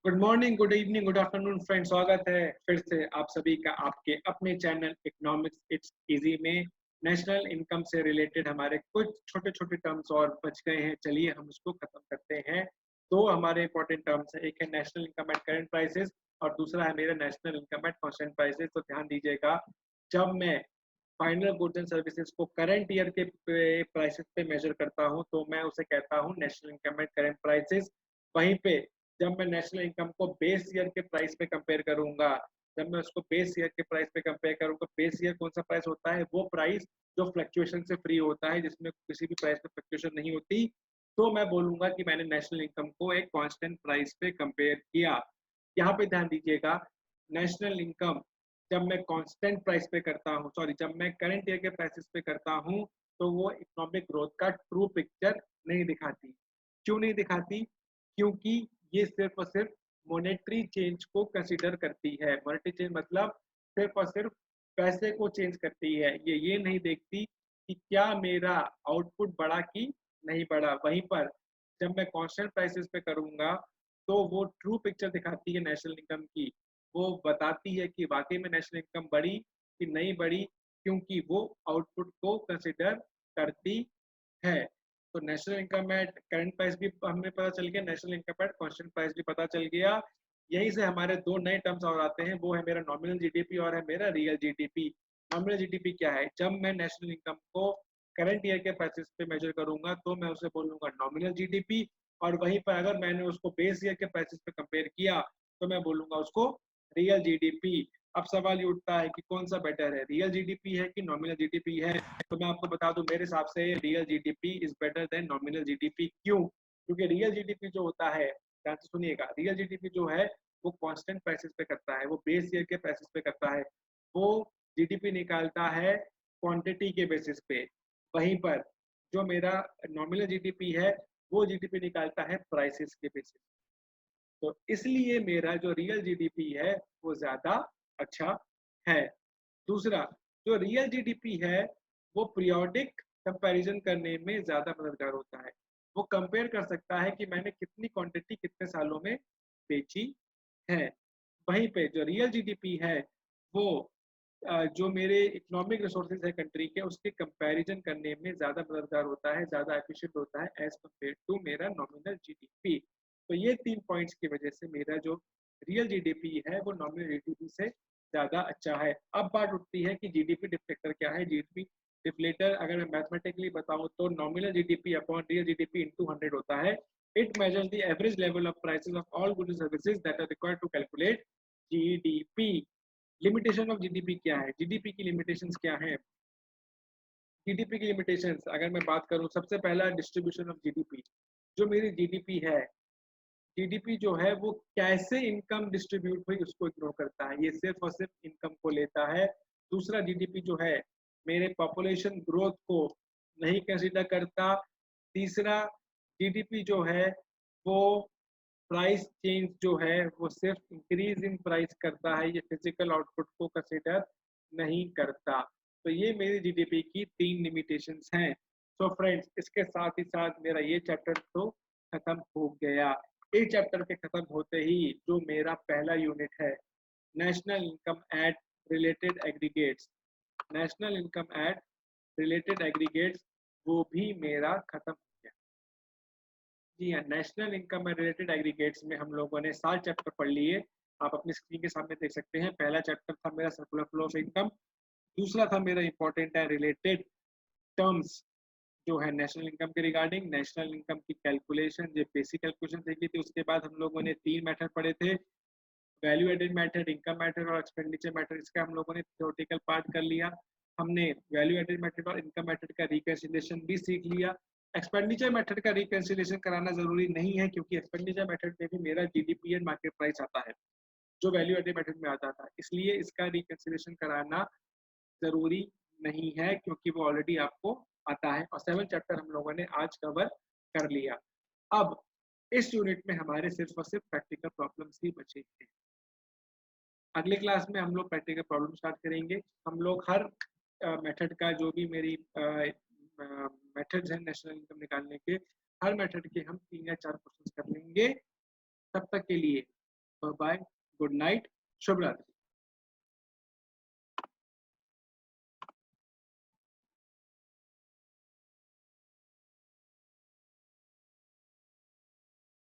Good morning, good evening, good afternoon friends. स्वागत है फिर से आप सभी का आपके अपने चैनल इकोनॉमिक्स इट्स इजी में। नेशनल इनकम से रिलेटेड हमारे कुछ छोटे छोटे टर्म्स और बच गए हैं, चलिए हम उसको खत्म करते हैं। दो हमारे इंपॉर्टेंट टर्म्स है, एक है national income at current prices और दूसरा है मेरा national income at constant prices. तो ध्यान दीजिएगा, जब मैं फाइनल गुड्स एंड सर्विसेज को करंट ईयर के प्राइसेस पे मेजर करता हूँ तो मैं उसे कहता हूँ national income at current prices. वहीं पे जब मैं नेशनल इनकम को बेस ईयर के प्राइस पे कंपेयर करूंगा, जब मैं उसको बेस ईयर के प्राइस पे कंपेयर करूंगा, बेस ईयर कौन सा प्राइस होता है? वो प्राइस जो फ्लक्चुएशन से फ्री होता है, जिसमें किसी भी प्राइस पे फ्लक्चुएशन नहीं होती। तो मैं बोलूंगा कि मैंने नेशनल इनकम को एक कांस्टेंट प्राइस पे कंपेयर किया। यहाँ पे ध्यान दीजिएगा, नेशनल इनकम जब मैं कांस्टेंट प्राइस पे करता हूँ, सॉरी, जब मैं करंट ईयर के प्राइसेस पे करता हूँ, तो वो इकोनॉमिक ग्रोथ का ट्रू पिक्चर नहीं दिखाती। क्यों नहीं दिखाती? क्योंकि ये सिर्फ और सिर्फ मॉनेटरी चेंज को कंसीडर करती है। मॉनेटरी चेंज मतलब सिर्फ और सिर्फ पैसे को चेंज करती है। ये नहीं देखती कि क्या मेरा आउटपुट बढ़ा कि नहीं बढ़ा। वहीं पर जब मैं कांस्टेंट प्राइसेस पे करूंगा तो वो ट्रू पिक्चर दिखाती है नेशनल इनकम की। वो बताती है कि वाकई में नेशनल इनकम बढ़ी कि नहीं बढ़ी, क्योंकि वो आउटपुट को कंसिडर करती है। तो national income at current price भी हमें पता चल गया, national income at constant price भी पता चल गया। यहीं से हमारे दो नए टर्म्स और आते हैं, वो है मेरा नॉमिनल जीडीपी और है मेरा रियल जीडीपी। नॉमिनल जीडीपी क्या है? जब मैं नेशनल इनकम को करंट ईयर के प्राइसेस पे मेजर करूंगा तो मैं उसे बोलूंगा नॉमिनल जीडीपी, और वहीं पर अगर मैंने उसको बेस ईयर के प्राइसेस पे कंपेयर किया तो मैं बोलूंगा उसको रियल जीडीपी। अब सवाल ये उठता है कि कौन सा बेटर है, रियल जीडीपी है कि नॉमिनल जीडीपी है? तो मैं आपको बता दूं, मेरे हिसाब से real GDP is better than nominal GDP. क्यों? क्योंकि रियल जीडीपी जो होता है, ध्यान से सुनिएगा, रियल जीडीपी जो है वो कांस्टेंट प्राइसेस पे करता है, वो बेस ईयर के प्राइसेस पे करता है। वो जीडीपी निकालता है क्वांटिटी के बेसिस पे। वहीं पर जो मेरा नॉमिनल जीडीपी है वो जीडीपी निकालता है प्राइसेस के बेसिस। तो इसलिए मेरा जो रियल जीडीपी है वो ज्यादा अच्छा है। दूसरा, जो रियल जीडीपी है वो पीरियोडिक कंपैरिजन करने में ज्यादा मददगार होता है। वो कंपेयर कर सकता है कि मैंने कितनी क्वांटिटी कितने सालों में बेची है। वहीं पे जो रियल जीडीपी है वो जो मेरे इकोनॉमिक रिसोर्सेज है कंट्री के, उसके कंपैरिजन करने में ज़्यादा मददगार होता है, ज़्यादा एफिशिएंट होता है एज कम्पेयर टू मेरा नॉमिनल जीडीपी। तो ये 3 पॉइंट्स की वजह से मेरा जो रियल जीडीपी है वो नॉमिनल जीडीपी से ज़्यादा अच्छा है। अब बात उठती है कि जीडीपी डिफ्लेक्टर क्या है? जीडीपी डिफ्लेक्टर अगर मैं मैथमेटिकली बताऊं तो nominal GDP upon real GDP into 100 होता है। It measures the average level of prices of all goods and services that are required to calculate GDP. Limitation of GDP क्या है? जीडीपी की limitations क्या है? जीडीपी की लिमिटेशंस अगर मैं बात करूं, सबसे पहला डिस्ट्रीब्यूशन ऑफ जीडीपी। जो मेरी जीडीपी है, जीडीपी जो है वो कैसे इनकम डिस्ट्रीब्यूट हुई उसको इग्नोर करता है, ये सिर्फ और सिर्फ इनकम को लेता है। दूसरा, जीडीपी जो है मेरे पॉपुलेशन ग्रोथ को नहीं कंसीडर करता। तीसरा, जीडीपी जो है वो प्राइस चेंज जो है वो सिर्फ इंक्रीज इन प्राइस करता है, ये फिजिकल आउटपुट को कंसीडर नहीं करता। तो ये मेरी जीडीपी की 3 लिमिटेशंस हैं। सो फ्रेंड्स, इसके साथ ही साथ मेरा ये चैप्टर तो खत्म हो गया। इस चैप्टर के खत्म होते ही जो मेरा पहला यूनिट है, national income eight related aggregates, national income eight related aggregates, वो भी मेरा खत्म हो गया। जी हाँ, national income and related aggregates में हम लोगों ने 7 चैप्टर पढ़ लिए। आप अपनी स्क्रीन के सामने देख सकते हैं। पहला चैप्टर था मेरा सर्कुलर फ्लो ऑफ इनकम। दूसरा था मेरा इंपॉर्टेंट है रिलेटेड टर्म्स जो है नेशनल इनकम के रिगार्डिंग, नेशनल इनकम की कैलकुलेशन, जो बेसिक कैलकुलेशन देखी थी। उसके बाद हम लोगों ने 3 मेथड पढ़े थे, value added method, income method और एक्सपेंडिचर मेथड। इसका हम लोगों ने थ्योरेटिकल पार्ट कर लिया। हमने वैल्यू एडेड मेथड और इनकम मेथड का रिकंसिलिएशन भी सीख लिया। एक्सपेंडिचर मेथड का रिकंसिलिएशन कराना जरूरी नहीं है, क्योंकि एक्सपेंडिचर मेथड में भी मेरा जीडीपी एंड मार्केट प्राइस आता है जो वैल्यू एडेड मेथड में आता था, इसलिए इसका रिकंसिलिएशन कराना जरूरी नहीं है, क्योंकि वो ऑलरेडी आपको आता है। और 7 चैप्टर हम लोगों ने आज कवर कर लिया। अब इस यूनिट में हमारे सिर्फ और सिर्फ प्रैक्टिकल प्रॉब्लम्स ही बचे हैं। अगले क्लास में हम लोग प्रैक्टिकल प्रॉब्लम स्टार्ट करेंगे। हम लोग हर मेथड का, जो भी मेरी मेथड्स हैं नेशनल इनकम निकालने के, हर मेथड के हम 3 या 4 क्वेश्चंस कर लेंगे। तब तक के लिए बाय, गुड नाइट, शुभ रात्रि।